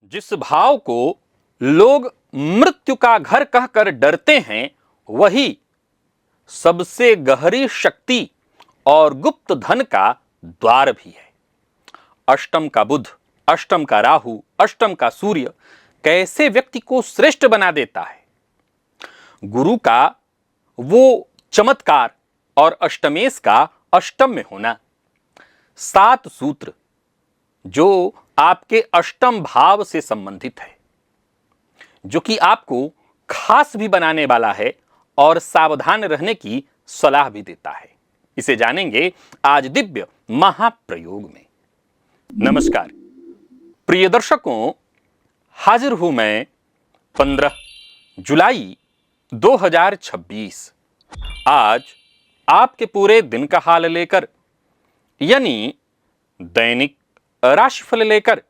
जिस भाव को लोग मृत्यु का घर कहकर डरते हैं, वही सबसे गहरी शक्ति और गुप्त धन का द्वार भी है। अष्टम का बुध, अष्टम का राहु, अष्टम का सूर्य कैसे व्यक्ति को श्रेष्ठ बना देता है। गुरु का वो चमत्कार और अष्टमेश का अष्टम में होना, 7 सूत्र जो आपके अष्टम भाव से संबंधित है, जो कि आपको खास भी बनाने वाला है और सावधान रहने की सलाह भी देता है। इसे जानेंगे आज दिव्य महाप्रयोग में। नमस्कार प्रिय दर्शकों, हाजिर हूं मैं 15 जुलाई 2026 आज आपके पूरे दिन का हाल लेकर, यानी दैनिक राशिफल लेकर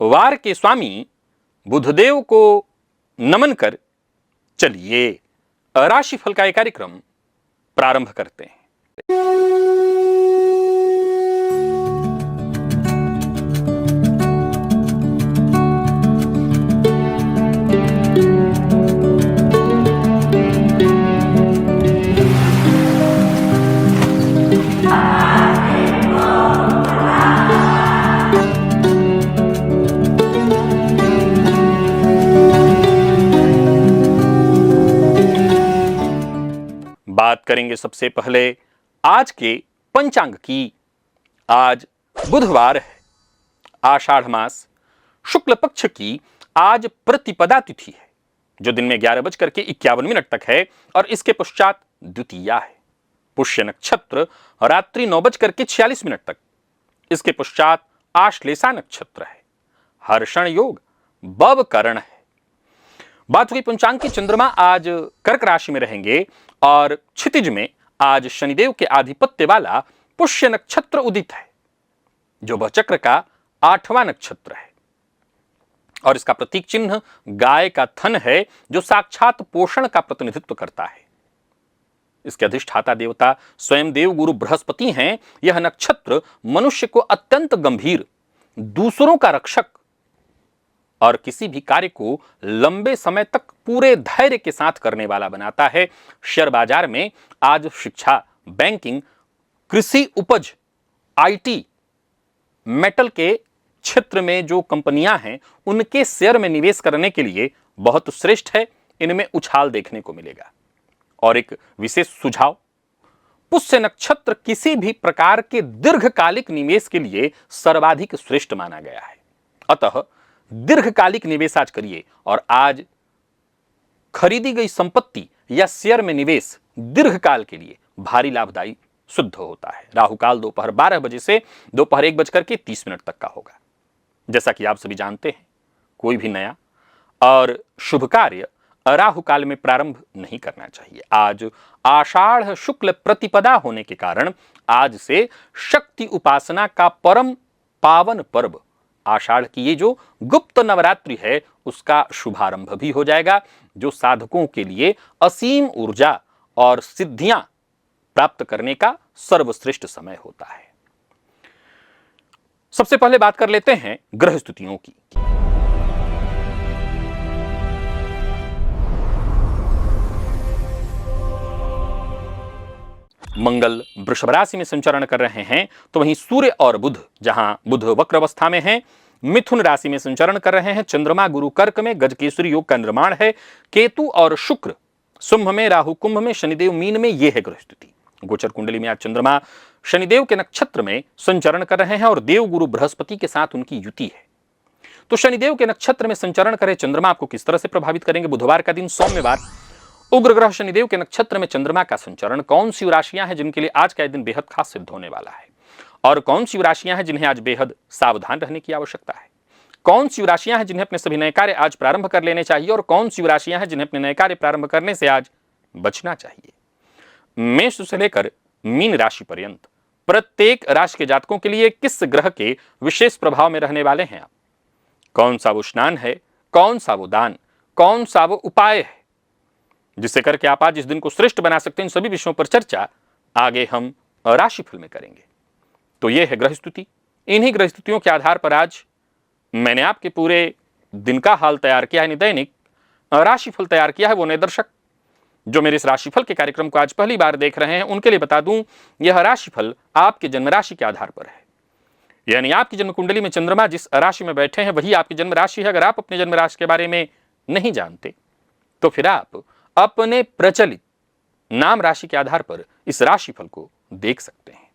वार के स्वामी बुधदेव को नमन कर चलिए राशिफल का एक कार्यक्रम प्रारंभ करते हैं। बात करेंगे सबसे पहले आज के पंचांग की। आज बुधवार है, आषाढ़ मास शुक्ल पक्ष की आज प्रतिपदा तिथि है, जो दिन में 11:51 तक है और इसके पश्चात द्वितीया है। पुष्य नक्षत्र रात्रि 9:46 तक, इसके पश्चात आश्लेषा नक्षत्र है। हर्षण योग बवकरण है। बात हुई पंचांग की, चंद्रमा आज कर्क राशि में रहेंगे और क्षितिज में आज शनिदेव के आधिपत्य वाला पुष्य नक्षत्र उदित है, जो भचक्र का 8वां नक्षत्र है और इसका प्रतीक चिन्ह गाय का थन है, जो साक्षात पोषण का प्रतिनिधित्व करता है। इसके अधिष्ठाता देवता स्वयं देव गुरु बृहस्पति हैं। यह नक्षत्र मनुष्य को अत्यंत गंभीर, दूसरों का रक्षक और किसी भी कार्य को लंबे समय तक पूरे धैर्य के साथ करने वाला बनाता है। शेयर बाजार में आज शिक्षा, बैंकिंग, कृषि उपज, आईटी, मेटल के क्षेत्र में जो कंपनियां हैं, उनके शेयर में निवेश करने के लिए बहुत श्रेष्ठ है। इनमें उछाल देखने को मिलेगा। और एक विशेष सुझाव, पुष्य नक्षत्र किसी भी प्रकार के दीर्घकालिक निवेश के लिए सर्वाधिक श्रेष्ठ माना गया है। अतः दीर्घकालिक निवेश आज करिए और आज खरीदी गई संपत्ति या शेयर में निवेश दीर्घकाल के लिए भारी लाभदायी सिद्ध होता है। राहुकाल दोपहर 12 बजे से दोपहर 1:30 तक का होगा। जैसा कि आप सभी जानते हैं, कोई भी नया और शुभ कार्य राहुकाल में प्रारंभ नहीं करना चाहिए। आज आषाढ़ शुक्ल प्रतिपदा होने के कारण आज से शक्ति उपासना का परम पावन पर्व आषाढ़ की ये जो गुप्त नवरात्रि है, उसका शुभारंभ भी हो जाएगा, जो साधकों के लिए असीम ऊर्जा और सिद्धियां प्राप्त करने का सर्वश्रेष्ठ समय होता है। सबसे पहले बात कर लेते हैं ग्रह स्थितियों की। मंगल वृषभ राशि में संचरण कर रहे हैं, तो वहीं सूर्य और बुध, जहां बुध वक्र अवस्था में है, मिथुन राशि में संचरण कर रहे हैं। चंद्रमा गुरु कर्क में गजकेसरी योग का निर्माण है। केतु और शुक्र सिंह में, राहु कुंभ में, शनिदेव मीन में। यह है ग्रह स्थिति। गोचर कुंडली में आज चंद्रमा शनिदेव के नक्षत्र में संचरण कर रहे हैं और देव गुरु बृहस्पति के साथ उनकी युति है। तो शनिदेव के नक्षत्र में संचरण करे चंद्रमा आपको किस तरह से प्रभावित करेंगे। बुधवार का दिन सौम्यवार, उग्र ग्रह शनिदेव के नक्षत्र में चंद्रमा का संचरण। कौन सी राशियां हैं जिनके लिए आज का दिन बेहद खास सिद्ध होने वाला है, और कौन सी राशियां हैं जिन्हें आज बेहद सावधान रहने की आवश्यकता है। कौन सी राशियां हैं जिन्हें अपने सभी नए कार्य आज प्रारंभ कर लेने चाहिए, और कौन सी राशियां हैं जिन्हें अपने नए कार्य प्रारंभ करने से आज बचना चाहिए। मेष से लेकर मीन राशि पर्यंत प्रत्येक राशि के जातकों के लिए किस ग्रह के विशेष प्रभाव में रहने वाले हैं आप, कौन सा वो स्नान है, कौन सा वो दान, कौन सा वो उपाय है जिससे करके आप आज इस दिन को श्रेष्ठ बना सकते हैं। इन सभी विषयों पर चर्चा आगे हम राशिफल में करेंगे। तो यह है ग्रह स्थिति। इन्हीं ग्रह स्थितियों के आधार पर आज मैंने आपके पूरे दिन का हाल तैयार किया है, यानी दैनिक राशिफल तैयार किया है वो नए दर्शक जो मेरे इस राशिफल के कार्यक्रम को आज पहली बार देख रहे हैं, उनके लिए बता दूं, यह राशिफल आपके जन्म राशि के आधार पर है। यानी आपकी जन्म कुंडली में चंद्रमा जिस राशि में बैठे हैं वही आपकी जन्म राशि है। अगर आप अपने जन्म राशि के बारे में नहीं जानते तो फिर आप अपने प्रचलित नाम राशि के आधार पर इस राशिफल को देख सकते हैं।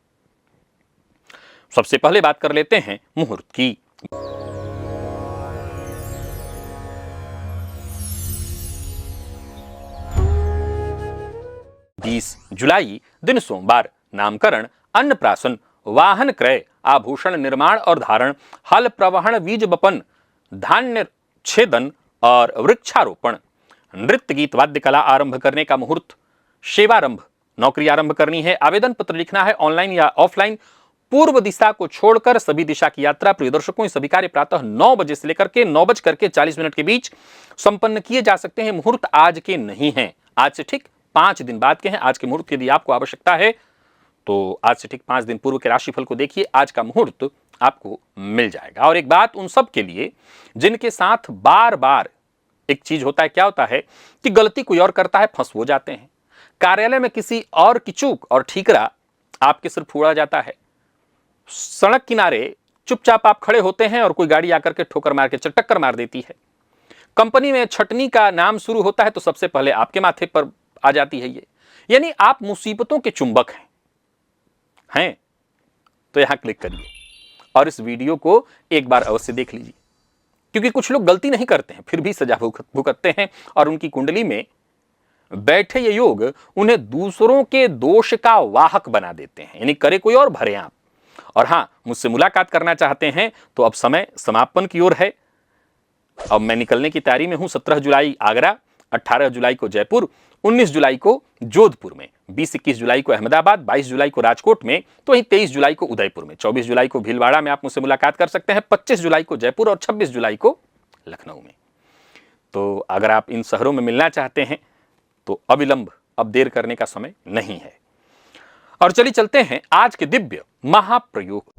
सबसे पहले बात कर लेते हैं मुहूर्त की। 20 जुलाई दिन सोमवार। नामकरण, अन्नप्राशन, वाहन क्रय, आभूषण निर्माण और धारण, हल प्रवहन, बीज बपन, धान्य छेदन और वृक्षारोपण, नृत्य गीत वाद्य कला आरंभ करने का मुहूर्त, सेवारंभ, नौकरी आरंभ करनी है, आवेदन पत्र लिखना है ऑनलाइन या ऑफलाइन, पूर्व दिशा को छोड़कर सभी दिशा की यात्रा प्रिय दर्शकों सभी कार्य प्रातः 9 बजे से लेकर के 9:40 के बीच संपन्न किए जा सकते हैं। मुहूर्त आज के नहीं है, आज से ठीक 5 दिन बाद के हैं। आज के मुहूर्त की यदि आपको आवश्यकता है तो आज से ठीक 5 दिन पूर्व के राशिफल को देखिए, आज का मुहूर्त आपको मिल जाएगा। और एक बात उन सब के लिए जिनके साथ बार बार एक चीज होता है, क्या होता है कि गलती कोई और करता है, फंस हो जाते हैं। कार्यालय में किसी और की चूक और ठीकरा आपके सिर फोड़ा जाता है। सड़क किनारे चुपचाप आप खड़े होते हैं और कोई गाड़ी आकर के ठोकर मार के टक्कर मार देती है। कंपनी में छटनी का नाम शुरू होता है तो सबसे पहले आपके माथे पर आ जाती है ये। यानी आप मुसीबतों के चुंबक हैं तो यहां क्लिक करिए और इस वीडियो को एक बार अवश्य देख लीजिए, क्योंकि कुछ लोग गलती नहीं करते हैं फिर भी सजा भुगतते हैं और उनकी कुंडली में बैठे ये योग उन्हें दूसरों के दोष का वाहक बना देते हैं। यानी करे कोई और भरे आप। और हां, मुझसे मुलाकात करना चाहते हैं तो अब समय समापन की ओर है। अब मैं निकलने की तैयारी में हूं। 17 जुलाई आगरा, 18 जुलाई को जयपुर, 19 जुलाई को जोधपुर में, 20-21 जुलाई को अहमदाबाद, 22 जुलाई को राजकोट में, तो वहीं 23 जुलाई को उदयपुर में, 24 जुलाई को भीलवाड़ा में आप मुझसे मुलाकात कर सकते हैं, 25 जुलाई को जयपुर और 26 जुलाई को लखनऊ में। तो अगर आप इन शहरों में मिलना चाहते हैं तो अविलंब, अब देर करने का समय नहीं है। और चलिए चलते हैं आज के दिव्य महाप्रयोग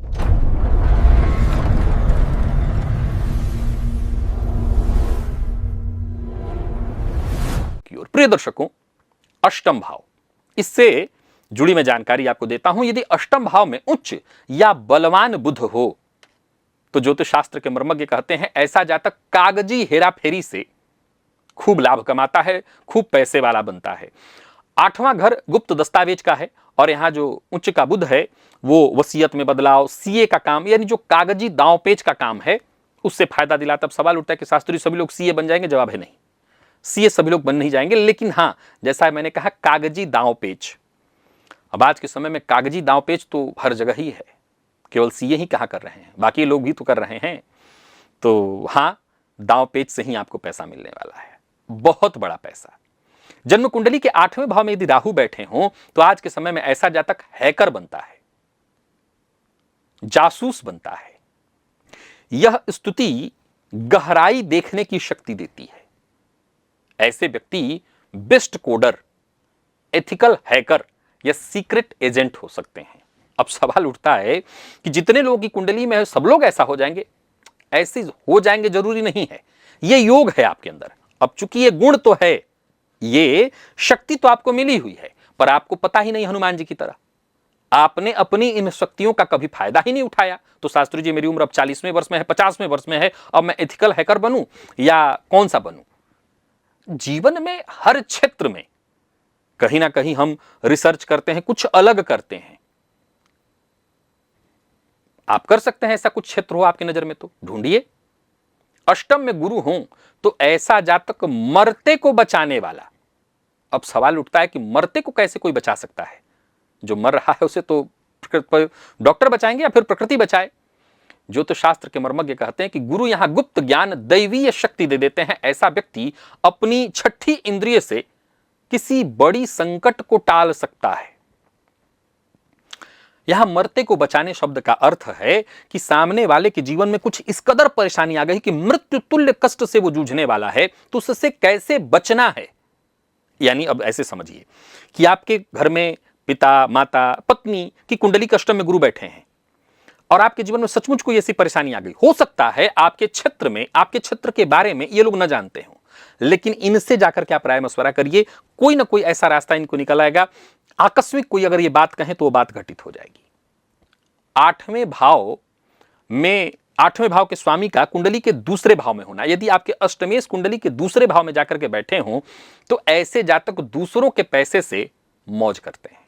की ओर। प्रिय दर्शकों, अष्टम भाव, इससे जुड़ी मैं जानकारी आपको देता हूं। यदि अष्टम भाव में उच्च या बलवान बुध हो तो ज्योतिष शास्त्र के मर्मज्ञ कहते हैं ऐसा जातक कागजी हेराफेरी से खूब लाभ कमाता है, खूब पैसे वाला बनता है। 8वां घर गुप्त दस्तावेज का है और यहां जो उच्च का बुध है वो वसीयत में बदलाव, सीए का काम, यानी जो कागजी दांव पेच का काम है उससे फायदा दिलाता। अब सवाल उठता है कि शास्त्री सभी लोग सीए बन जाएंगे? जवाब है नहीं, सीए सभी लोग बन नहीं जाएंगे, लेकिन हां, जैसा मैंने कहा कागजी दांव पेच। अब आज के समय में कागजी दांव पेच तो हर जगह ही है, केवल सीए ही कहां कर रहे हैं, बाकी लोग भी तो कर रहे हैं। तो हां, दांव पेच से ही आपको पैसा मिलने वाला है, बहुत बड़ा पैसा। जन्म कुंडली के 8वें भाव में यदि राहु बैठे हों तो आज के समय में ऐसा जातक हैकर बनता है, जासूस बनता है। यह स्तुति गहराई देखने की शक्ति देती है। ऐसे व्यक्ति बेस्ट कोडर, एथिकल हैकर या सीक्रेट एजेंट हो सकते हैं। अब सवाल उठता है कि जितने लोगों की कुंडली में है सब लोग ऐसा हो जाएंगे? ऐसे हो जाएंगे जरूरी नहीं है, यह योग है आपके अंदर। अब चूंकि ये गुण तो है, ये शक्ति तो आपको मिली हुई है, पर आपको पता ही नहीं, हनुमान जी की तरह आपने अपनी इन शक्तियों का कभी फायदा ही नहीं उठाया। तो शास्त्री जी मेरी उम्र अब 40वें वर्ष में है, 50वें वर्ष में है, अब मैं एथिकल हैकर बनूं या कौन सा बनूं? जीवन में हर क्षेत्र में कहीं ना कहीं हम रिसर्च करते हैं, कुछ अलग करते हैं। आप कर सकते हैं ऐसा कुछ क्षेत्र हो आपकी नजर में तो ढूंढिए। अष्टम में गुरु हो तो ऐसा जातक मरते को बचाने वाला। अब सवाल उठता है कि मरते को कैसे कोई बचा सकता है? जो मर रहा है उसे तो डॉक्टर बचाएंगे या फिर प्रकृति बचाए? ज्योतिष शास्त्र के मर्मज्ञ कहते हैं कि गुरु यहां गुप्त ज्ञान, दैवीय शक्ति दे देते हैं। ऐसा व्यक्ति अपनी छठी इंद्रिय से किसी बड़ी संकट को टाल सकता है। यहां मरते को बचाने शब्द का अर्थ है कि सामने वाले के जीवन में कुछ इस कदर परेशानी आ गई कि मृत्यु तुल्य कष्ट से वो जूझने वाला है, तो उससे कैसे बचना है। यानी अब ऐसे समझिए कि आपके घर में पिता, माता, पत्नी की कुंडली अष्टम में गुरु बैठे हैं। और आपके जीवन में सचमुच कोई ऐसी परेशानी आ गई, हो सकता है आपके क्षेत्र में, आपके क्षेत्र के बारे में ये लोग न जानते हो, लेकिन इनसे जाकर के आप राय मशवरा करिए, कोई ना कोई ऐसा रास्ता इनको निकल आएगा। आकस्मिक कोई अगर ये बात कहें तो वो बात घटित हो जाएगी। आठवें भाव के स्वामी का कुंडली के दूसरे भाव में होना, यदि आपके अष्टमेश कुंडली के दूसरे भाव में जाकर के बैठे हों तो ऐसे जातक दूसरों के पैसे से मौज करते हैं।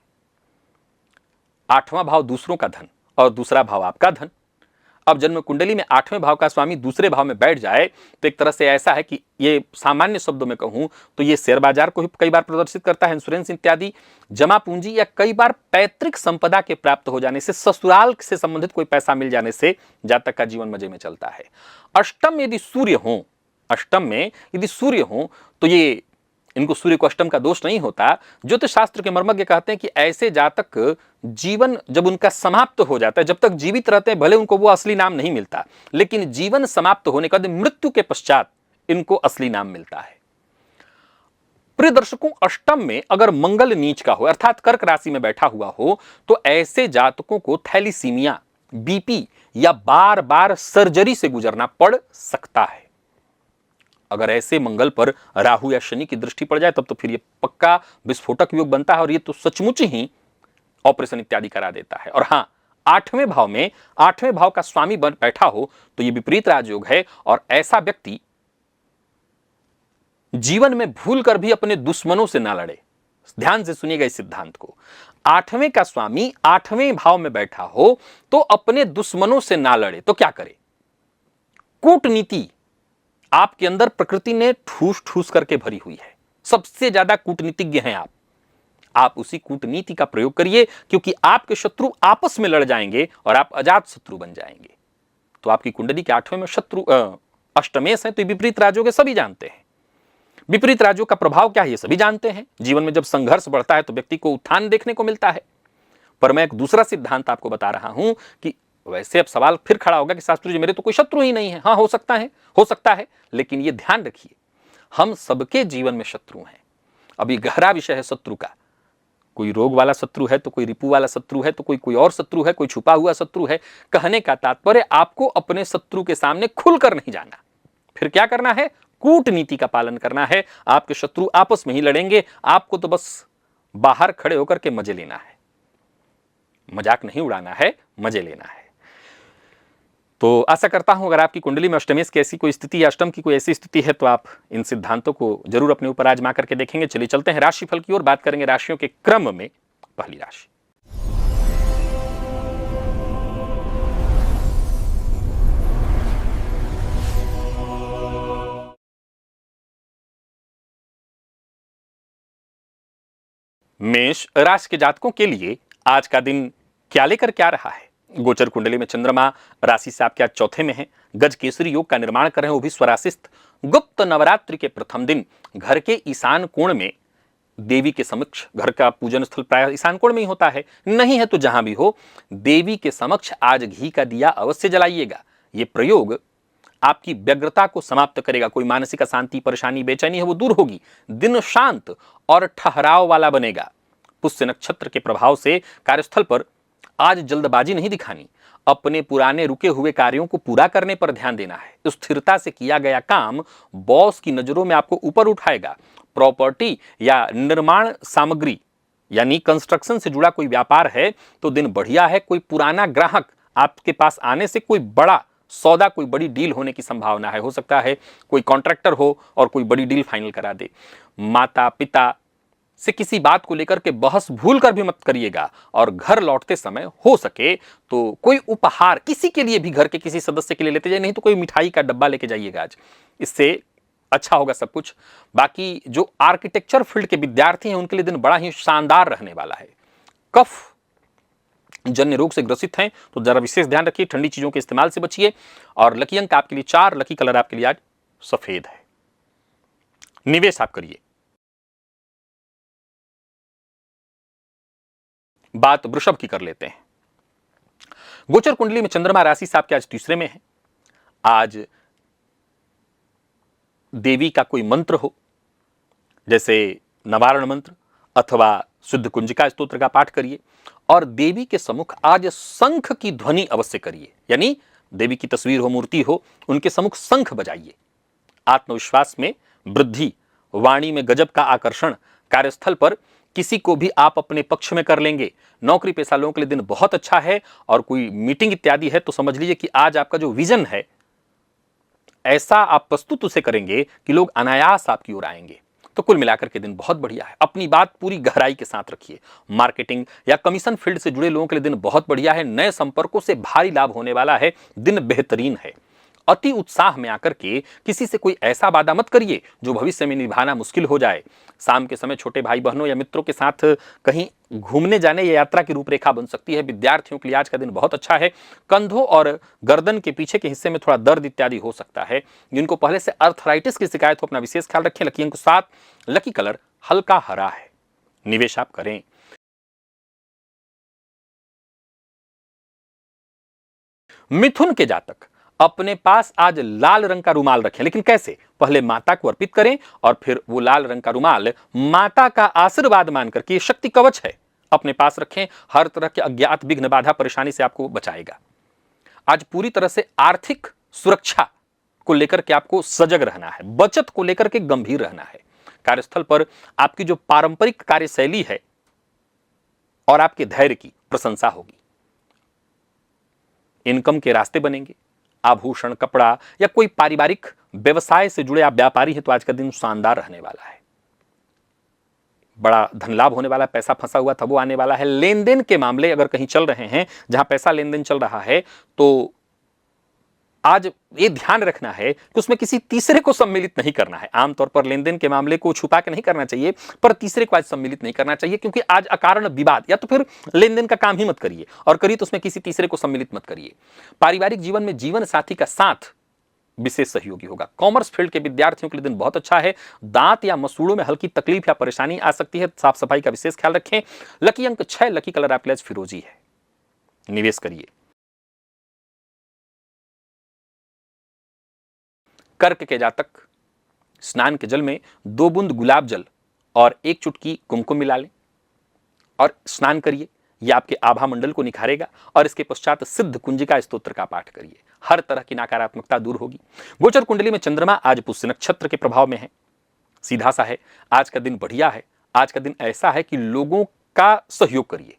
आठवां भाव दूसरों का धन और दूसरा भाव आपका धन। अब जन्म कुंडली में आठवें भाव का स्वामी दूसरे भाव में बैठ जाए तो एक तरह से ऐसा है कि ये सामान्य शब्दों में कहूं तो ये शेयर बाजार को ही कई बार प्रदर्शित करता है, इंश्योरेंस इत्यादि, जमा पूंजी या कई बार पैतृक संपदा के प्राप्त हो जाने से, ससुराल से संबंधित कोई पैसा मिल जाने से जातक का जीवन मजे में चलता है। अष्टम में यदि सूर्य हो तो ये इनको सूर्य को अष्टम का दोष नहीं होता। ज्योतिष शास्त्र के मर्मज्ञ कहते हैं कि ऐसे जातक जीवन जब उनका समाप्त हो जाता है, जब तक जीवित रहते हैं भले उनको वो असली नाम नहीं मिलता, लेकिन जीवन समाप्त होने के बाद मृत्यु के पश्चात इनको असली नाम मिलता है। प्रिय दर्शकों, अष्टम में अगर मंगल नीच का हो अर्थात कर्क राशि में बैठा हुआ हो तो ऐसे जातकों को थैलीसीमिया, बीपी या बार बार सर्जरी से गुजरना पड़ सकता है। अगर ऐसे मंगल पर राहु या शनि की दृष्टि पड़ जाए तब तो फिर ये पक्का विस्फोटक योग बनता है और ये तो सचमुच ही ऑपरेशन इत्यादि करा देता है। और हां, आठवें भाव का स्वामी बन बैठा हो तो ये विपरीत राजयोग है और ऐसा व्यक्ति जीवन में भूल कर भी अपने दुश्मनों से ना लड़े। ध्यान से सुनिएगा इस सिद्धांत को। आठवें का स्वामी आठवें भाव में बैठा हो तो अपने दुश्मनों से ना लड़े तो क्या करे? कूटनीति आपके अंदर प्रकृति ने ठूस ठूस करके भरी हुई है, सबसे ज्यादा कूटनीतिज्ञ हैं आप उसी कूटनीति का प्रयोग करिए, क्योंकि आपके शत्रु आपस में लड़ जाएंगे और आप अजात शत्रु बन जाएंगे। तो आपकी कुंडली के आठवें में शत्रु अष्टमेश है तो विपरीत राजयोग के सभी जानते हैं। विपरीत राजयोग का प्रभाव क्या है ये सभी जानते हैं। जीवन में जब संघर्ष बढ़ता है तो व्यक्ति को उत्थान देखने को मिलता है। पर मैं एक दूसरा सिद्धांत आपको बता रहा हूं कि वैसे अब सवाल फिर खड़ा होगा कि शास्त्री जी मेरे तो कोई शत्रु ही नहीं है। हाँ, हो सकता है, लेकिन ये ध्यान रखिए हम सबके जीवन में शत्रु हैं। अब ये गहरा विषय है शत्रु का। कोई रोग वाला शत्रु है तो कोई रिपु वाला शत्रु है तो कोई और शत्रु है, कोई छुपा हुआ शत्रु है। कहने का तात्पर्य आपको अपने शत्रु के सामने खुलकर नहीं जाना। फिर क्या करना है? कूटनीति का पालन करना है। आपके शत्रु आपस में ही लड़ेंगे, आपको तो बस बाहर खड़े होकर के मजे लेना है। मजाक नहीं उड़ाना है, मजे लेना है। तो आशा करता हूं अगर आपकी कुंडली में अष्टमेश की ऐसी कोई स्थिति या अष्टम की कोई ऐसी स्थिति है तो आप इन सिद्धांतों को जरूर अपने ऊपर आजमा करके देखेंगे। चलिए चलते हैं राशिफल की ओर, बात करेंगे राशियों के क्रम में। पहली राशि मेष राशि के जातकों के लिए आज का दिन क्या लेकर क्या रहा है? गोचर कुंडली में चंद्रमा राशि से आपके आज चौथे में है। गज केसरी योग का निर्माण कर रहे हैं, वो भी स्वराशिस्त। गुप्त नवरात्रि के प्रथम दिन घर के ईशान कोण में देवी के समक्ष, घर का पूजन स्थल प्राय ईशान कोण में ही होता है, नहीं है तो जहां भी हो देवी के समक्ष आज घी का दिया अवश्य जलाइएगा। ये प्रयोग आपकी व्यग्रता को समाप्त करेगा। कोई मानसिक अशांति, परेशानी, बेचैनी है वो दूर होगी। दिन शांत और ठहराव वाला बनेगा। पुष्य नक्षत्र के प्रभाव से कार्यस्थल पर आज जल्दबाजी नहीं दिखानी। अपने पुराने रुके हुए कार्यों को पूरा करने पर ध्यान देना है। स्थिरता से किया गया काम बॉस की नजरों में आपको ऊपर उठाएगा। प्रॉपर्टी या निर्माण सामग्री यानी कंस्ट्रक्शन से जुड़ा कोई व्यापार है तो दिन बढ़िया है। कोई पुराना ग्राहक आपके पास आने से कोई बड़ा सौदा, कोई बड़ी डील होने की संभावना है। हो सकता है कोई कॉन्ट्रैक्टर हो और कोई बड़ी डील फाइनल करा दे। माता पिता से किसी बात को लेकर के बहस भूल कर भी मत करिएगा। और घर लौटते समय हो सके तो कोई उपहार किसी के लिए भी, घर के किसी सदस्य के लिए लेते जाइए, नहीं तो कोई मिठाई का डब्बा लेके जाइएगा आज, इससे अच्छा होगा सब कुछ। बाकी जो आर्किटेक्चर फील्ड के विद्यार्थी हैं उनके लिए दिन बड़ा ही शानदार रहने वाला है। कफ जन्य रोग से ग्रसित हैं तो जरा विशेष ध्यान रखिए, ठंडी चीजों के इस्तेमाल से बचिए। और लकी अंक आपके लिए 4, लकी कलर आपके लिए आज सफेद है। निवेश आप करिए। बात वृषभ की कर लेते हैं। गोचर कुंडली में चंद्रमा राशि से आपके आज तीसरे में है। आज देवी का कोई मंत्र हो, जैसे नवारण मंत्र, अथवा शुद्ध कुंजिका स्तोत्र का पाठ करिए और देवी के सम्मुख आज शंख की ध्वनि अवश्य करिए, यानी देवी की तस्वीर हो, मूर्ति हो, उनके सम्मुख शंख बजाइए। आत्मविश्वास में वृद्धि, वाणी में गजब का आकर्षण, कार्यस्थल पर किसी को भी आप अपने पक्ष में कर लेंगे। नौकरी पेशा लोगों के लिए दिन बहुत अच्छा है और कोई मीटिंग इत्यादि है तो समझ लीजिए कि आज आपका जो विजन है ऐसा आप प्रस्तुत उसे करेंगे कि लोग अनायास आपकी ओर आएंगे। तो कुल मिलाकर के दिन बहुत बढ़िया है। अपनी बात पूरी गहराई के साथ रखिए। मार्केटिंग या कमीशन फील्ड से जुड़े लोगों के लिए दिन बहुत बढ़िया है। नए संपर्कों से भारी लाभ होने वाला है। दिन बेहतरीन है। अति उत्साह में आकर के किसी से कोई ऐसा वादा मत करिए जो भविष्य में निभाना मुश्किल हो जाए। शाम के समय छोटे भाई बहनों या मित्रों के साथ कहीं घूमने जाने या यात्रा की रूपरेखा बन सकती है। विद्यार्थियों के लिए आज का दिन बहुत अच्छा है। कंधों और गर्दन के पीछे के हिस्से में थोड़ा दर्द इत्यादि हो सकता है। जिनको पहले से अर्थराइटिस की शिकायत हो अपना विशेष ख्याल रखें। लकी अंक 7, लकी कलर हल्का हरा है। निवेश आप करें। मिथुन के जातक अपने पास आज लाल रंग का रुमाल रखें, लेकिन कैसे? पहले माता को अर्पित करें और फिर वो लाल रंग का रुमाल माता का आशीर्वाद मानकर के शक्ति कवच है अपने पास रखें। हर तरह के अज्ञात विघ्न बाधा परेशानी से आपको बचाएगा। आज पूरी तरह से आर्थिक सुरक्षा को लेकर के आपको सजग रहना है। बचत को लेकर के गंभीर रहना है। कार्यस्थल पर आपकी जो पारंपरिक कार्यशैली है और आपके धैर्य की प्रशंसा होगी। इनकम के रास्ते बनेंगे। आभूषण, कपड़ा या कोई पारिवारिक व्यवसाय से जुड़े आप व्यापारी हैं तो आज का दिन शानदार रहने वाला है। बड़ा धन लाभ होने वाला, पैसा फंसा हुआ था वो आने वाला है। लेन देन के मामले अगर कहीं चल रहे हैं जहां पैसा लेन देन चल रहा है तो आज ये ध्यान रखना है कि उसमें किसी तीसरे को सम्मिलित नहीं करना है। आमतौर पर लेन देन के मामले को छुपा के नहीं करना चाहिए, पर तीसरे को आज सम्मिलित नहीं करना चाहिए, क्योंकि आज अकारण विवाद, या तो फिर लेन देन का काम ही मत करिए और करिए तो उसमें किसी तीसरे को सम्मिलित मत करिए। पारिवारिक जीवन में जीवन साथी का साथ विशेष सहयोगी होगा। कॉमर्स फील्ड के विद्यार्थियों के लिए दिन बहुत अच्छा है। दांत या मसूड़ों में हल्की तकलीफ या परेशानी आ सकती है। साफ सफाई का विशेष ख्याल रखें। लकी अंक 6, लकी कलर आपके लिए फिरोजी है। निवेश करिए। कर्क के जातक स्नान के जल में 2 बूंद गुलाब जल और 1 चुटकी कुमकुम मिला लें और स्नान करिए। यह आपके आभा मंडल को निखारेगा और इसके पश्चात सिद्ध कुंजिका स्तोत्र का पाठ करिए। हर तरह की नकारात्मकता दूर होगी। गोचर कुंडली में चंद्रमा आज पुष्य नक्षत्र के प्रभाव में है। सीधा सा है। आज का दिन बढ़िया है। आज का दिन ऐसा है कि लोगों का सहयोग करिए।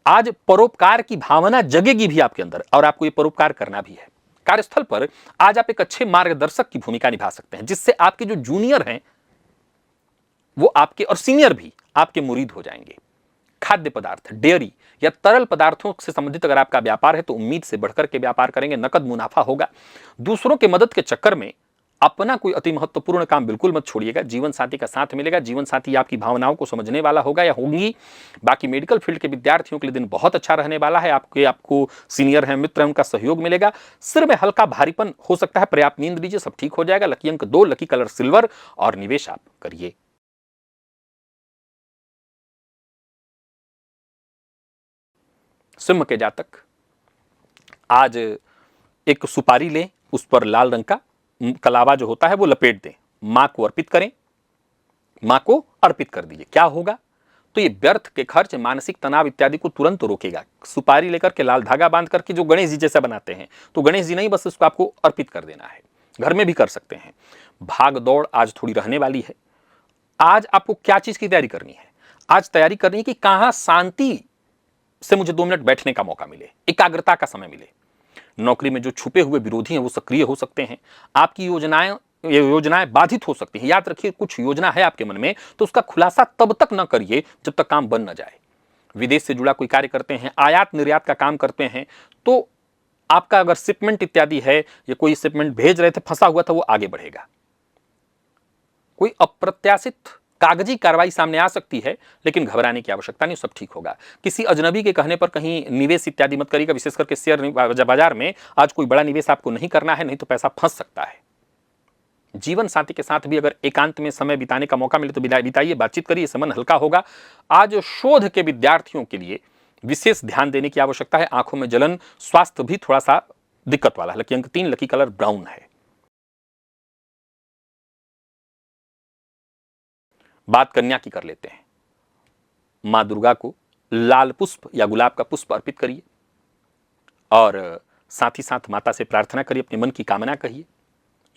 आज परोपकार की भावना जगेगी भी आपके अंदर और आपको ये परोपकार करना भी है। कार्यस्थल पर आज आप एक अच्छे मार्गदर्शक की भूमिका निभा सकते हैं, जिससे आपके जो जूनियर हैं वो आपके और सीनियर भी आपके मुरीद हो जाएंगे। खाद्य पदार्थ, डेयरी या तरल पदार्थों से संबंधित अगर आपका व्यापार है तो उम्मीद से बढ़कर के व्यापार करेंगे। नकद मुनाफा होगा। दूसरों के मदद के चक्कर में अपना कोई अति महत्वपूर्ण काम बिल्कुल मत छोड़िएगा। जीवन साथी का साथ मिलेगा। जीवन साथी आपकी भावनाओं को समझने वाला होगा या होंगी। बाकी मेडिकल फील्ड के विद्यार्थियों के लिए दिन बहुत अच्छा रहने वाला है। आपको सीनियर हैं, मित्र हैं, उनका सहयोग मिलेगा। सिर में हल्का भारीपन हो सकता है। पर्याप्त नींद लीजिए, सब ठीक हो जाएगा। लकी अंक 2, लकी कलर सिल्वर और निवेश आप करिए। सिंह के जातक आज एक सुपारी लें, उस पर लाल रंग का कलावा जो होता है वो लपेट दें। मां को अर्पित करें। मां को अर्पित कर दीजिए। क्या होगा? तो ये व्यर्थ के खर्च, मानसिक तनाव इत्यादि को तुरंत रोकेगा। सुपारी लेकर के लाल धागा बांध करके जो गणेश जी जैसा बनाते हैं, तो गणेश जी नहीं, बस इसको आपको अर्पित कर देना है। घर में भी कर सकते हैं। भाग दौड़ आज थोड़ी रहने वाली है। आज आपको क्या चीज की तैयारी करनी है? आज तैयारी करनी है कि कहां शांति से मुझे 2 मिनट बैठने का मौका मिले, एकाग्रता का समय मिले। नौकरी में जो छुपे हुए विरोधी हैं वो सक्रिय हो सकते हैं। आपकी योजनाएं बाधित हो सकती हैं। याद रखिए, कुछ योजना है आपके मन में तो उसका खुलासा तब तक न करिए जब तक काम बन न जाए। विदेश से जुड़ा कोई कार्य करते हैं, आयात निर्यात का काम करते हैं, तो आपका अगर शिपमेंट इत्यादि है या कोई शिपमेंट भेज रहे थे, फंसा हुआ था, वो आगे बढ़ेगा। कोई अप्रत्याशित कागजी कार्रवाई सामने आ सकती है, लेकिन घबराने की आवश्यकता नहीं, सब ठीक होगा। किसी अजनबी के कहने पर कहीं निवेश इत्यादि मत करिएगा। विशेष करके शेयर बाजार में आज कोई बड़ा निवेश आपको नहीं करना है, नहीं तो पैसा फंस सकता है। जीवन साथी के साथ भी अगर एकांत में समय बिताने का मौका मिले तो बिताइए, बातचीत करिए, मन हल्का होगा। आज शोध के विद्यार्थियों के लिए विशेष ध्यान देने की आवश्यकता है। आंखों में जलन, स्वास्थ्य भी थोड़ा सा दिक्कत वाला है। लकी अंक 3, लकी कलर ब्राउन है। बात कन्या की कर लेते हैं। मां दुर्गा को लाल पुष्प या गुलाब का पुष्प अर्पित करिए और साथ ही साथ माता से प्रार्थना करिए, अपने मन की कामना कहिए।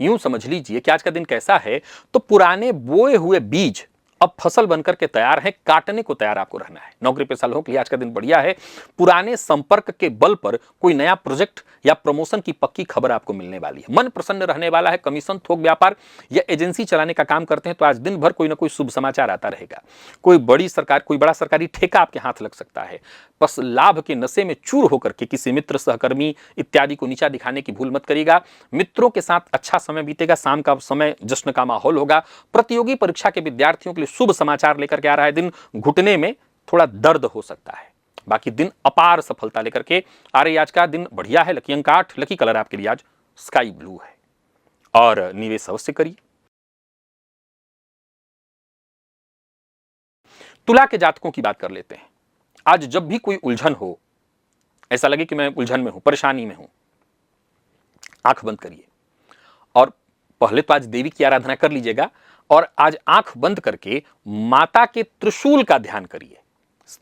यूं समझ लीजिए कि आज का दिन कैसा है, तो पुराने बोए हुए बीज अब फसल बनकर के तैयार है, काटने को तैयार आपको रहना है। नौकरी पेशा लोगों के लिए आज का दिन बढ़िया है। पुराने संपर्क के बल पर कोई नया प्रोजेक्ट या प्रमोशन की पक्की खबर आपको मिलने वाली है। मन प्रसन्न रहने वाला है। कमीशन, थोक व्यापार या एजेंसी चलाने का काम करते हैं तो आज दिन भर कोई ना कोई शुभ समाचार आता रहेगा। कोई बड़ा सरकारी ठेका आपके हाथ लग सकता है। बस लाभ के नशे में चूर होकर के किसी मित्र, सहकर्मी इत्यादि को नीचा दिखाने की भूल मत करिएगा। मित्रों के साथ अच्छा समय बीतेगा। शाम का समय जश्न का माहौल होगा। प्रतियोगी परीक्षा के विद्यार्थियों के लिए शुभ समाचार लेकर के आ रहा है दिन। घुटने में थोड़ा दर्द हो सकता है, बाकी दिन अपार सफलता लेकर के आ रही। आज का दिन बढ़िया है। लकी अंक 8, लकी कलर आपके लिए आज स्काई ब्लू है। और निवेश अवश्य करिए। तुला के जातकों की बात कर लेते हैं। आज जब भी कोई उलझन हो, ऐसा लगे कि मैं उलझन में हूं, परेशानी में हूं, आंख बंद करिए और पहले तो आज देवी की आराधना कर लीजिएगा और आज आंख बंद करके माता के त्रिशूल का ध्यान करिए।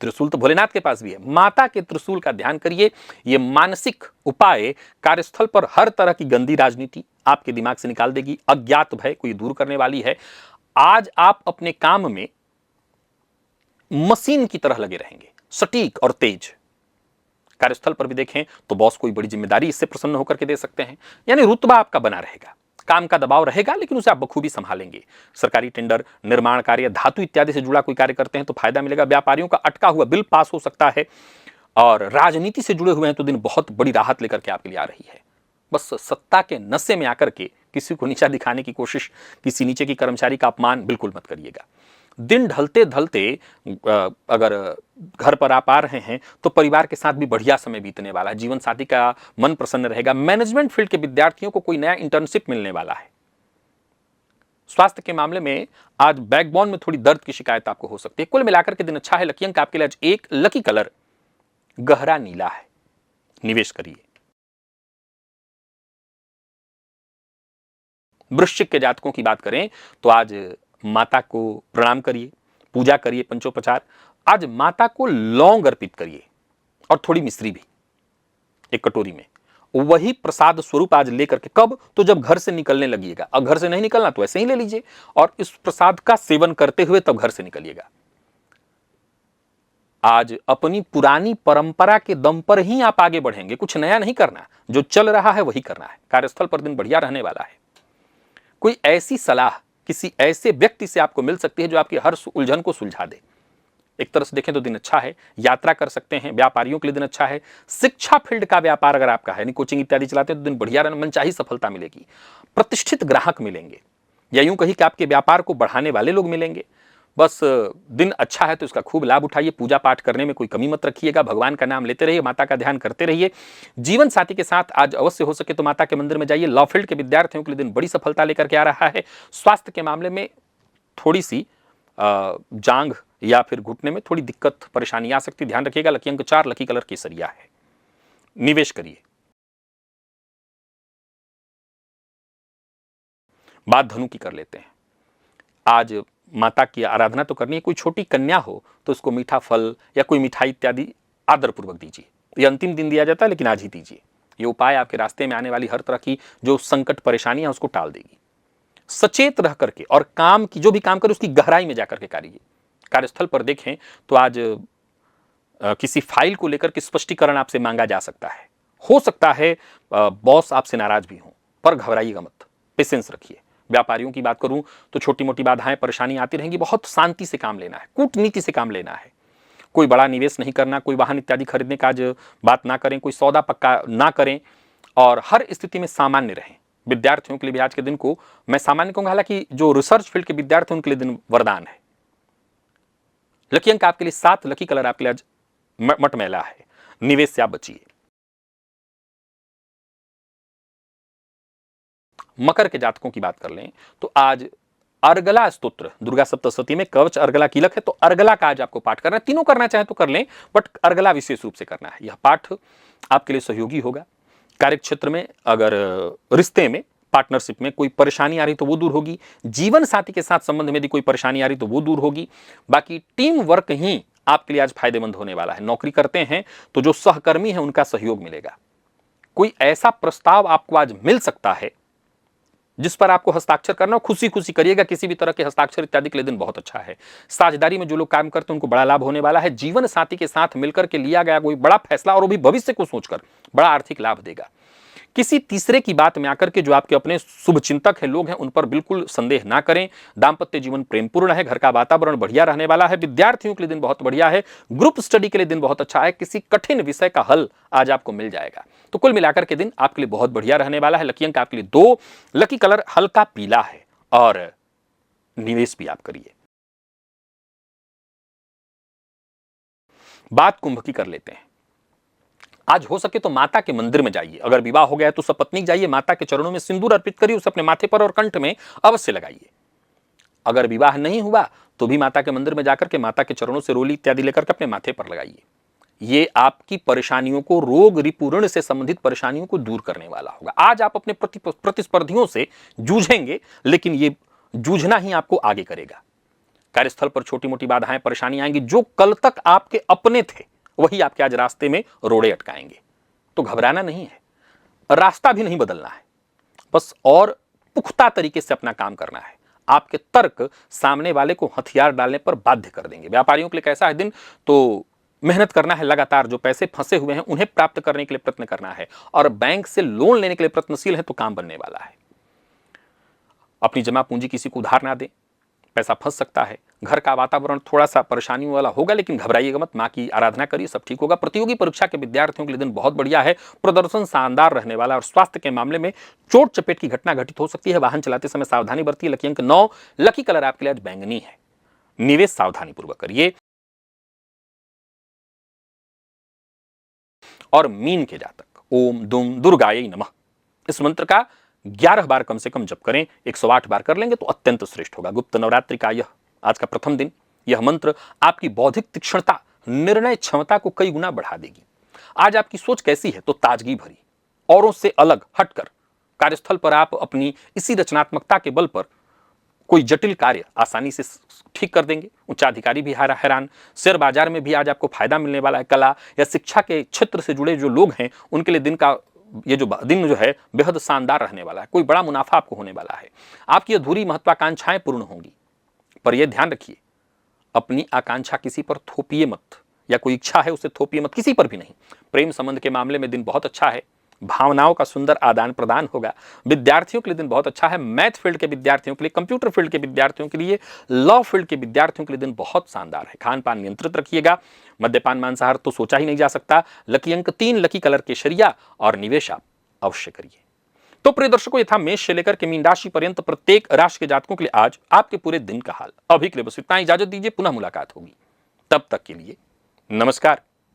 त्रिशूल तो भोलेनाथ के पास भी है, माता के त्रिशूल का ध्यान करिए। यह मानसिक उपाय कार्यस्थल पर हर तरह की गंदी राजनीति आपके दिमाग से निकाल देगी। अज्ञात भय कोई दूर करने वाली है। आज आप अपने काम में मशीन की तरह लगे रहेंगे, सटीक और तेज। कार्यस्थल पर भी देखें तो बॉस कोई बड़ी जिम्मेदारी इससे प्रसन्न होकर के दे सकते हैं, यानी रुतबा आपका बना रहेगा। काम का दबाव रहेगा लेकिन उसे आप बखूबी संभालेंगे। सरकारी टेंडर, निर्माण कार्य, धातु इत्यादि से जुड़ा कोई कार्य करते हैं तो फायदा मिलेगा। व्यापारियों का अटका हुआ बिल पास हो सकता है और राजनीति से जुड़े हुए हैं तो दिन बहुत बड़ी राहत लेकर के आपके लिए आ रही है। बस सत्ता के नशे में आकर के किसी को नीचा दिखाने की कोशिश, किसी नीचे की कर्मचारी का अपमान बिल्कुल मत करिएगा। दिन ढलते ढलते अगर घर पर आप आ रहे हैं तो परिवार के साथ भी बढ़िया समय बीतने वाला है। जीवन साथी का मन प्रसन्न रहेगा। मैनेजमेंट फील्ड के विद्यार्थियों को कोई नया इंटर्नशिप मिलने वाला है। स्वास्थ्य के मामले में आज बैकबोन में थोड़ी दर्द की शिकायत आपको हो सकती है। कुल मिलाकर के दिन अच्छा है। लकी अंक आपके लिए आज 1, लकी कलर गहरा नीला है। निवेश करिए। वृश्चिक के जातकों की बात करें तो आज माता को प्रणाम करिए, पूजा करिए, पंचोपचार। आज माता को लौंग अर्पित करिए और थोड़ी मिश्री भी एक कटोरी में। वही प्रसाद स्वरूप आज लेकर के, कब, तो जब घर से निकलने लगिएगा। अब घर से नहीं निकलना तो ऐसे ही ले लीजिए और इस प्रसाद का सेवन करते हुए तब घर से निकलिएगा। आज अपनी पुरानी परंपरा के दम पर ही आप आगे बढ़ेंगे। कुछ नया नहीं करना, जो चल रहा है वही करना है। कार्यस्थल पर दिन बढ़िया रहने वाला है। कोई ऐसी सलाह किसी ऐसे व्यक्ति से आपको मिल सकती है जो आपकी हर उलझन को सुलझा दे। एक तरह से देखें तो दिन अच्छा है। यात्रा कर सकते हैं। व्यापारियों के लिए दिन अच्छा है। शिक्षा फील्ड का व्यापार अगर आपका है, यानी कोचिंग इत्यादि चलाते हैं तो दिन बढ़िया रहना, मनचाही सफलता मिलेगी। प्रतिष्ठित ग्राहक मिलेंगे या यूं कही कि आपके व्यापार को बढ़ाने वाले लोग मिलेंगे। बस दिन अच्छा है तो इसका खूब लाभ उठाइए। पूजा पाठ करने में कोई कमी मत रखिएगा। भगवान का नाम लेते रहिए, माता का ध्यान करते रहिए। जीवन साथी के साथ आज अवश्य हो सके तो माता के मंदिर में जाइए। लॉ फील्ड के विद्यार्थियों के लिए दिन बड़ी सफलता लेकर के आ रहा है। स्वास्थ्य के मामले में थोड़ी सी जांघ या फिर घुटने में थोड़ी दिक्कत, परेशानी आ सकती, ध्यान रखिएगा। लकी अंक 4, लकी कलर केसरिया है। निवेश करिए। बात धनु की कर लेते हैं। आज माता की आराधना तो करनी है। कोई छोटी कन्या हो तो उसको मीठा फल या कोई मिठाई इत्यादि आदरपूर्वक दीजिए। ये अंतिम दिन दिया जाता है लेकिन आज ही दीजिए। ये उपाय आपके रास्ते में आने वाली हर तरह की जो संकट, परेशानियां उसको टाल देगी। सचेत रह करके और काम की जो भी काम करे उसकी गहराई में जाकर के करिए। कार्यस्थल पर देखें तो आज किसी फाइल को लेकर के स्पष्टीकरण आपसे मांगा जा सकता है। हो सकता है बॉस आपसे नाराज भी हो, पर घबराइएगा मत, पेशेंस रखिए। व्यापारियों की बात करूं तो छोटी मोटी बाधाएं, परेशानी आती रहेंगी। बहुत शांति से काम लेना है, कूटनीति से काम लेना है। कोई बड़ा निवेश नहीं करना, कोई वाहन इत्यादि खरीदने का आज बात ना करें, कोई सौदा पक्का ना करें और हर स्थिति में सामान्य रहें। विद्यार्थियों के लिए भी आज के दिन को मैं सामान्य कहूंगा, हालांकि जो रिसर्च फील्ड के विद्यार्थी उनके लिए दिन वरदान है। लकी अंक आपके लिए 7, लकी कलर आपके लिए आज मटमैला है। निवेश से आप बचिए। मकर के जातकों की बात कर लें तो आज अर्गला स्तोत्र, दुर्गा सप्तशती में कवच अर्गला कीलक है, तो अर्गला का आज आपको पाठ करना है। तीनों करना चाहे तो कर लें, बट अर्गला विशेष रूप से करना है। यह पाठ आपके लिए सहयोगी होगा। कार्यक्षेत्र में, अगर रिश्ते में पार्टनरशिप में कोई परेशानी आ रही तो वो दूर होगी, जीवन साथी के साथ संबंध में यदि कोई परेशानी आ रही तो वो दूर होगी। बाकी टीम वर्क ही आपके लिए आज फायदेमंद होने वाला है। नौकरी करते हैं तो जो सहकर्मी है उनका सहयोग मिलेगा। कोई ऐसा प्रस्ताव आपको आज मिल सकता है जिस पर आपको हस्ताक्षर करना, खुशी खुशी करिएगा। किसी भी तरह के हस्ताक्षर इत्यादि के लिए दिन बहुत अच्छा है। साझेदारी में जो लोग काम करते हैं उनको बड़ा लाभ होने वाला है। जीवन साथी के साथ मिलकर के लिया गया कोई बड़ा फैसला और वो भी भविष्य को सोचकर बड़ा आर्थिक लाभ देगा। किसी तीसरे की बात में आकर के जो आपके अपने शुभचिंतक हैं, लोग हैं, उन पर बिल्कुल संदेह ना करें। दाम्पत्य जीवन प्रेमपूर्ण है। घर का वातावरण बढ़िया रहने वाला है। विद्यार्थियों के लिए दिन बहुत बढ़िया है। ग्रुप स्टडी के लिए दिन बहुत अच्छा है। किसी कठिन विषय का हल आज आपको मिल जाएगा। तो कुल मिलाकर के दिन आपके लिए बहुत बढ़िया रहने वाला है। लकी अंक आपके लिए 2, लकी कलर हल्का पीला है और निवेश भी आप करिए। बात कुंभ की कर लेते हैं। आज हो सके तो माता के मंदिर में जाइए। अगर विवाह हो गया है तो सपत्नीक जाइए, माता के चरणों में सिंदूर अर्पित करिए, उसे अपने माथे पर और कंठ में अवश्य लगाइए। अगर विवाह नहीं हुआ तो भी माता के मंदिर में जाकर के माता के चरणों से रोली इत्यादि लेकर के अपने माथे पर लगाइए। ये आपकी परेशानियों को, रोग रिपुण से संबंधित परेशानियों को दूर करने वाला होगा। आज आप अपने प्रतिस्पर्धियों से जूझेंगे, लेकिन ये जूझना ही आपको आगे करेगा। कार्यस्थल पर छोटी मोटी बाधाएं, परेशानी आएंगी। जो कल तक आपके अपने थे वही आपके आज रास्ते में रोड़े अटकाएंगे। तो घबराना नहीं है, रास्ता भी नहीं बदलना है, बस और पुख्ता तरीके से अपना काम करना है। आपके तर्क सामने वाले को हथियार डालने पर बाध्य कर देंगे। व्यापारियों के लिए कैसा है दिन? तो मेहनत करना है लगातार। जो पैसे फंसे हुए हैं उन्हें प्राप्त करने के लिए प्रयत्न करना है और बैंक से लोन लेने के लिए प्रयत्नशील है तो काम बनने वाला है। अपनी जमा पूंजी किसी को उधार ना दें, पैसा फंस सकता है। घर का वातावरण थोड़ा सा परेशानियों वाला होगा, लेकिन घबराइएगा मत। मां की आराधना करिए, सब ठीक होगा। प्रतियोगी परीक्षा के विद्यार्थियों के लिए दिन बहुत बढ़िया है। प्रदर्शन शानदार रहने वाला और स्वास्थ्य के मामले में चोट चपेट की घटना घटित हो सकती है। वाहन चलाते समय सावधानी बरतिए। लकी अंक 9, लकी कलर आपके लिए आज बैंगनी है। निवेश सावधानी पूर्वक करिए। और मीन के जातक, ओम दुम दुर्गायै नमः इस मंत्र का 11 बार कम से कम जप करें। 108 बार कर लेंगे तो अत्यंत श्रेष्ठ होगा। गुप्त नवरात्रि का यह आज का प्रथम दिन, यह मंत्र आपकी बौद्धिक तीक्ष्णता, निर्णय क्षमता को कई गुना बढ़ा देगी। आज आपकी सोच कैसी है? तो ताजगी भरी, औरों से अलग हटकर कार्यस्थल पर आप अपनी इसी रचनात्मकता के बल पर कोई जटिल कार्य आसानी से ठीक कर देंगे। उच्चाधिकारी भी हैरान। शेयर बाजार में भी आज आपको फायदा मिलने वाला है। कला या शिक्षा के क्षेत्र से जुड़े जो लोग हैं उनके लिए दिन का ये जो दिन जो है बेहद शानदार रहने वाला है। कोई बड़ा मुनाफा आपको होने वाला है। आपकी अधूरी महत्वाकांक्षाएं पूर्ण होंगी। पर यह ध्यान रखिए, अपनी आकांक्षा किसी पर थोपिए मत, या कोई इच्छा है उसे थोपिए मत, किसी पर भी नहीं। प्रेम संबंध के मामले में दिन बहुत अच्छा है। भावनाओं का सुंदर आदान प्रदान होगा। विद्यार्थियों के लिए दिन बहुत अच्छा है। मैथ फील्ड के विद्यार्थियों के लिए, कंप्यूटर फील्ड के विद्यार्थियों के लिए, लॉ फील्ड के विद्यार्थियों के लिए दिन बहुत शानदार है। खान पान नियंत्रित रखिएगा। मद्यपान मांसाहार तो सोचा ही नहीं जा सकता। लकी अंक 3, लकी कलर केसरिया और निवेश आप अवश्य करिए। तो प्रिय दर्शकों, ये था मेष से लेकर के मीन राशि पर्यंत प्रत्येक राशि के जातकों के लिए आज आपके पूरे दिन का हाल। अभी के लिए बस इतना, इजाजत दीजिए, पुनः मुलाकात होगी। तब तक के लिए नमस्कार।